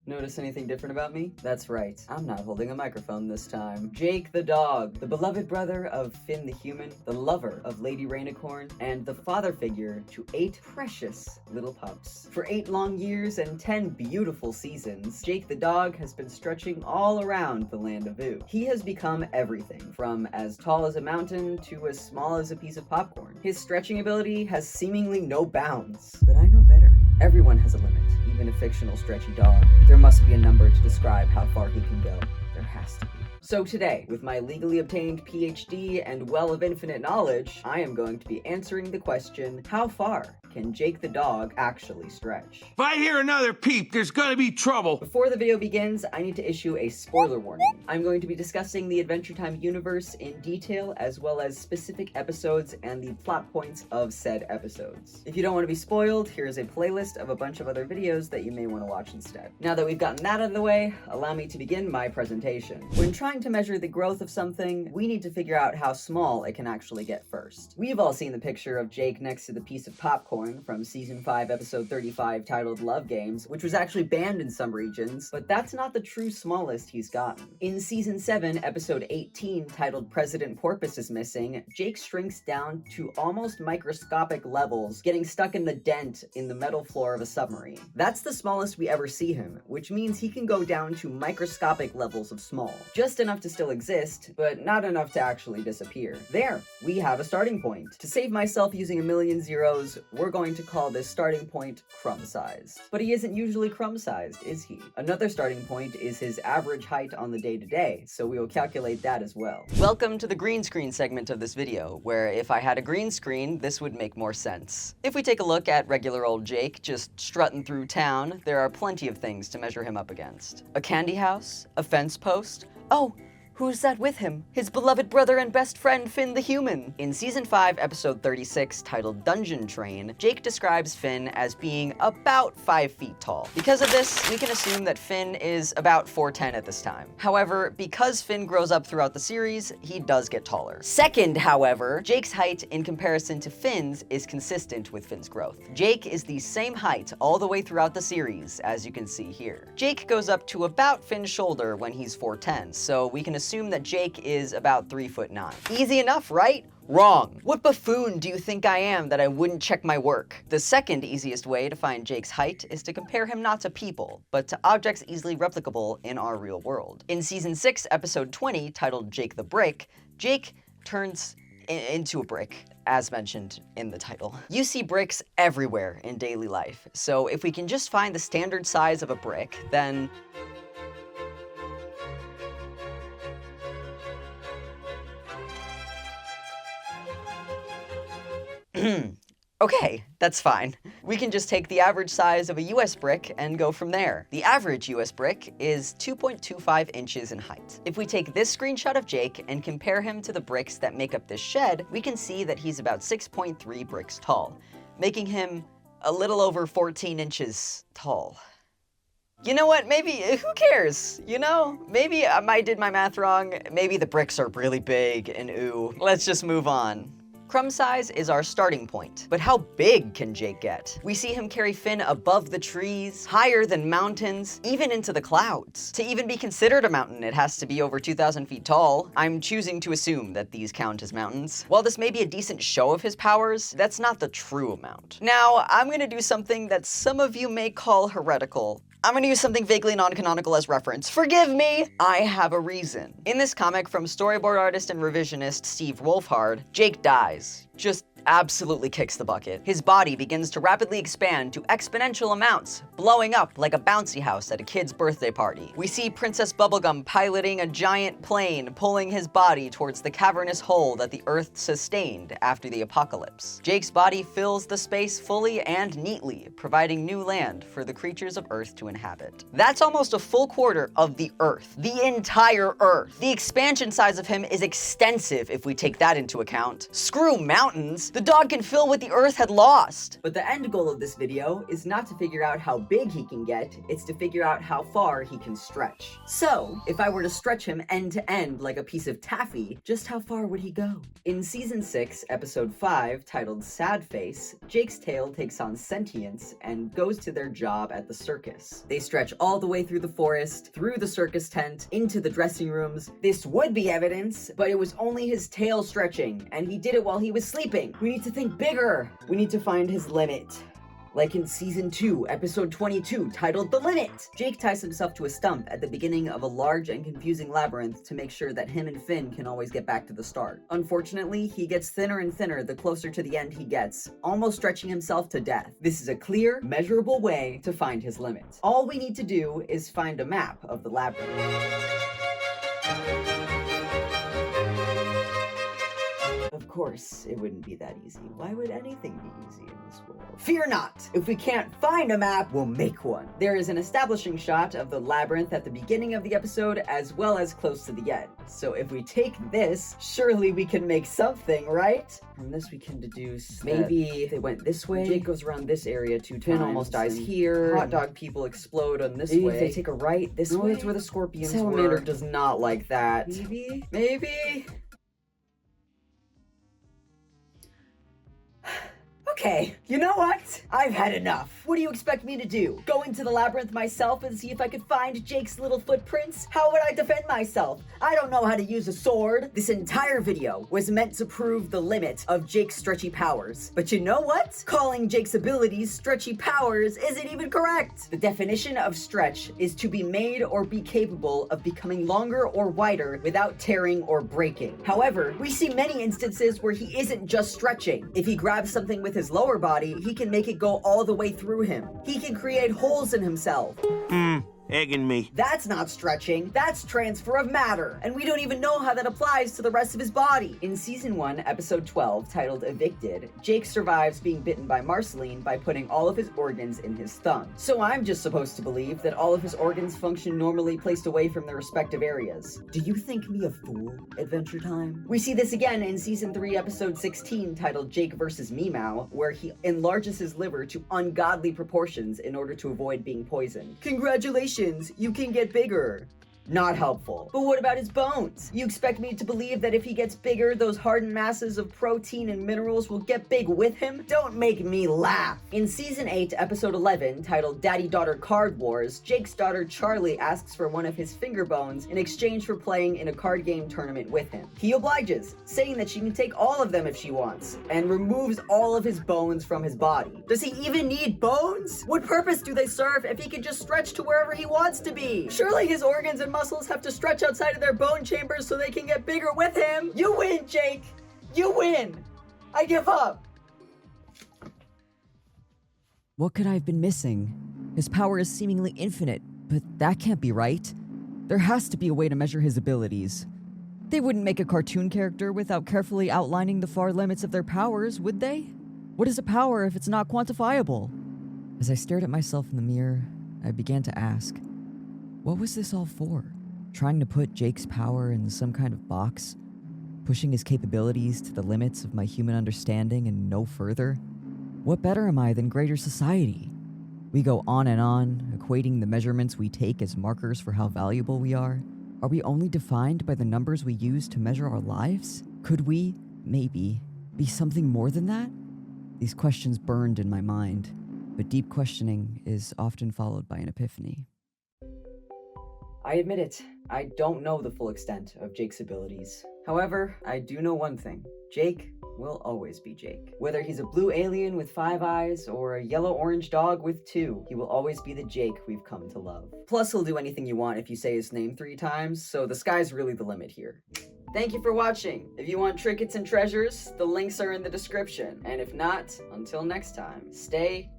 Notice anything different about me? That's right, I'm not holding a microphone this time. Jake the dog, the beloved brother of Finn the human, the lover of Lady Rainicorn, and the father figure to 8 precious little pups. For 8 long years and 10 beautiful seasons, Jake the dog has been stretching all around the land of Ooh. He has become everything, from as tall as a mountain to as small as a piece of popcorn. His stretching ability has seemingly no bounds. But I know better. Everyone has a limit, even a fictional stretchy dog. There must be a number to describe how far he can go. There has to be. So today, with my legally obtained PhD and well of infinite knowledge, I am going to be answering the question, how far can Jake the dog actually stretch? If I hear another peep, there's gonna be trouble. Before the video begins, I need to issue a spoiler warning. I'm going to be discussing the Adventure Time universe in detail, as well as specific episodes and the plot points of said episodes. If you don't want to be spoiled, here's a playlist of a bunch of other videos that you may want to watch instead. Now that we've gotten that out of the way, allow me to begin my presentation. When trying to measure the growth of something, we need to figure out how small it can actually get first. We've all seen the picture of Jake next to the piece of popcorn from Season 5, Episode 35, titled Love Games, which was actually banned in some regions, but that's not the true smallest he's gotten. In Season 7, Episode 18, titled President Porpoise is Missing, Jake shrinks down to almost microscopic levels, getting stuck in the dent in the metal floor of a submarine. That's the smallest we ever see him, which means he can go down to microscopic levels of small. Just enough to still exist, but not enough to actually disappear. There, we have a starting point. To save myself using a million zeros, we're going to call this starting point crumb-sized. But he isn't usually crumb-sized, is he? Another starting point is his average height on the day-to-day, so we will calculate that as well. Welcome to the green screen segment of this video, where if I had a green screen, this would make more sense. If we take a look at regular old Jake just strutting through town, there are plenty of things to measure him up against. A candy house, a fence post, oh, who's that with him? His beloved brother and best friend, Finn the human. In Season 5, Episode 36, titled Dungeon Train, Jake describes Finn as being about 5 feet tall. Because of this, we can assume that Finn is about 4'10" at this time. However, because Finn grows up throughout the series, he does get taller. Second, however, Jake's height in comparison to Finn's is consistent with Finn's growth. Jake is the same height all the way throughout the series, as you can see here. Jake goes up to about Finn's shoulder when he's 4'10", so we can assume that Jake is about 3'9". Easy enough, right? Wrong. What buffoon do you think I am that I wouldn't check my work? The second easiest way to find Jake's height is to compare him not to people, but to objects easily replicable in our real world. In Season 6, Episode 20, titled Jake the Brick, Jake turns into a brick, as mentioned in the title. You see bricks everywhere in daily life, so if we can just find the standard size of a brick, then okay, that's fine. We can just take the average size of a US brick and go from there. The average US brick is 2.25 inches in height. If we take this screenshot of Jake and compare him to the bricks that make up this shed, we can see that he's about 6.3 bricks tall, making him a little over 14 inches tall. You know what, maybe, who cares, you know? Maybe I did my math wrong, maybe the bricks are really big and ooh. Let's just move on. Crumb size is our starting point, but how big can Jake get? We see him carry Finn above the trees, higher than mountains, even into the clouds. To even be considered a mountain, it has to be over 2,000 feet tall. I'm choosing to assume that these count as mountains. While this may be a decent show of his powers, that's not the true amount. Now, I'm gonna do something that some of you may call heretical. I'm gonna use something vaguely non-canonical as reference. Forgive me! I have a reason. In this comic from storyboard artist and revisionist Steve Wolfhard, Jake dies. Just absolutely kicks the bucket. His body begins to rapidly expand to exponential amounts, blowing up like a bouncy house at a kid's birthday party. We see Princess Bubblegum piloting a giant plane, pulling his body towards the cavernous hole that the Earth sustained after the apocalypse. Jake's body fills the space fully and neatly, providing new land for the creatures of Earth to inhabit. That's almost a full quarter of the Earth. The entire Earth. The expansion size of him is extensive if we take that into account. Screw mountains. mountains, the dog can fill what the earth had lost. But the end goal of this video is not to figure out how big he can get, it's to figure out how far he can stretch. So, if I were to stretch him end to end like a piece of taffy, just how far would he go? In Season 6, Episode 5, titled Sad Face, Jake's tail takes on sentience and goes to their job at the circus. They stretch all the way through the forest, through the circus tent, into the dressing rooms. This would be evidence, but it was only his tail stretching, and he did it while he was sleeping. We need to think bigger. We need to find his limit. Like in Season 2, Episode 22, titled The Limit! Jake ties himself to a stump at the beginning of a large and confusing labyrinth to make sure that him and Finn can always get back to the start. Unfortunately, he gets thinner and thinner the closer to the end he gets, almost stretching himself to death. This is a clear, measurable way to find his limit. All we need to do is find a map of the labyrinth. Of course, it wouldn't be that easy. Why would anything be easy in this world? Fear not! If we can't find a map, we'll make one. There is an establishing shot of the labyrinth at the beginning of the episode as well as close to the end. So if we take this, surely we can make something, right? From this we can deduce maybe they went this way. Jake goes around this area 2 times. Finn almost dies here. Hot dog people explode on this way. If they take a right this way. That's where the scorpions were. Salamander does not like that. Maybe? Maybe? Okay, you know what? I've had enough. What do you expect me to do? Go into the labyrinth myself and see if I could find Jake's little footprints? How would I defend myself? I don't know how to use a sword. This entire video was meant to prove the limit of Jake's stretchy powers. But you know what? Calling Jake's abilities stretchy powers isn't even correct. The definition of stretch is to be made or be capable of becoming longer or wider without tearing or breaking. However, we see many instances where he isn't just stretching. If he grabs something with his lower body, he can make it go all the way through him. He can create holes in himself. Egging me. That's not stretching, that's transfer of matter. And we don't even know how that applies to the rest of his body. In Season 1, Episode 12, titled Evicted, Jake survives being bitten by Marceline by putting all of his organs in his thumb. So I'm just supposed to believe that all of his organs function normally placed away from their respective areas. Do you think me a fool, Adventure Time? We see this again in Season 3, Episode 16, titled Jake vs. me-mow, where he enlarges his liver to ungodly proportions in order to avoid being poisoned. Congratulations! You can get bigger. Not helpful. But what about his bones? You expect me to believe that if he gets bigger, those hardened masses of protein and minerals will get big with him? Don't make me laugh. In Season 8, Episode 11, titled Daddy-Daughter Card Wars, Jake's daughter Charlie asks for one of his finger bones in exchange for playing in a card game tournament with him. He obliges, saying that she can take all of them if she wants, and removes all of his bones from his body. Does he even need bones? What purpose do they serve if he can just stretch to wherever he wants to be? Surely his organs and muscles have to stretch outside of their bone chambers so they can get bigger with him. You win, Jake. You win. I give up. What could I have been missing? His power is seemingly infinite, but that can't be right. There has to be a way to measure his abilities. They wouldn't make a cartoon character without carefully outlining the far limits of their powers, would they? What is a power if it's not quantifiable? As I stared at myself in the mirror, I began to ask, what was this all for? Trying to put Jake's power in some kind of box? Pushing his capabilities to the limits of my human understanding and no further? What better am I than greater society? We go on, equating the measurements we take as markers for how valuable we are. Are we only defined by the numbers we use to measure our lives? Could we, maybe, be something more than that? These questions burned in my mind, but deep questioning is often followed by an epiphany. I admit it, I don't know the full extent of Jake's abilities. However, I do know one thing. Jake will always be Jake. Whether he's a blue alien with 5 eyes or a yellow-orange dog with 2, he will always be the Jake we've come to love. Plus, he'll do anything you want if you say his name 3 times, so the sky's really the limit here. Thank you for watching. If you want trinkets and treasures, the links are in the description. And if not, until next time, stay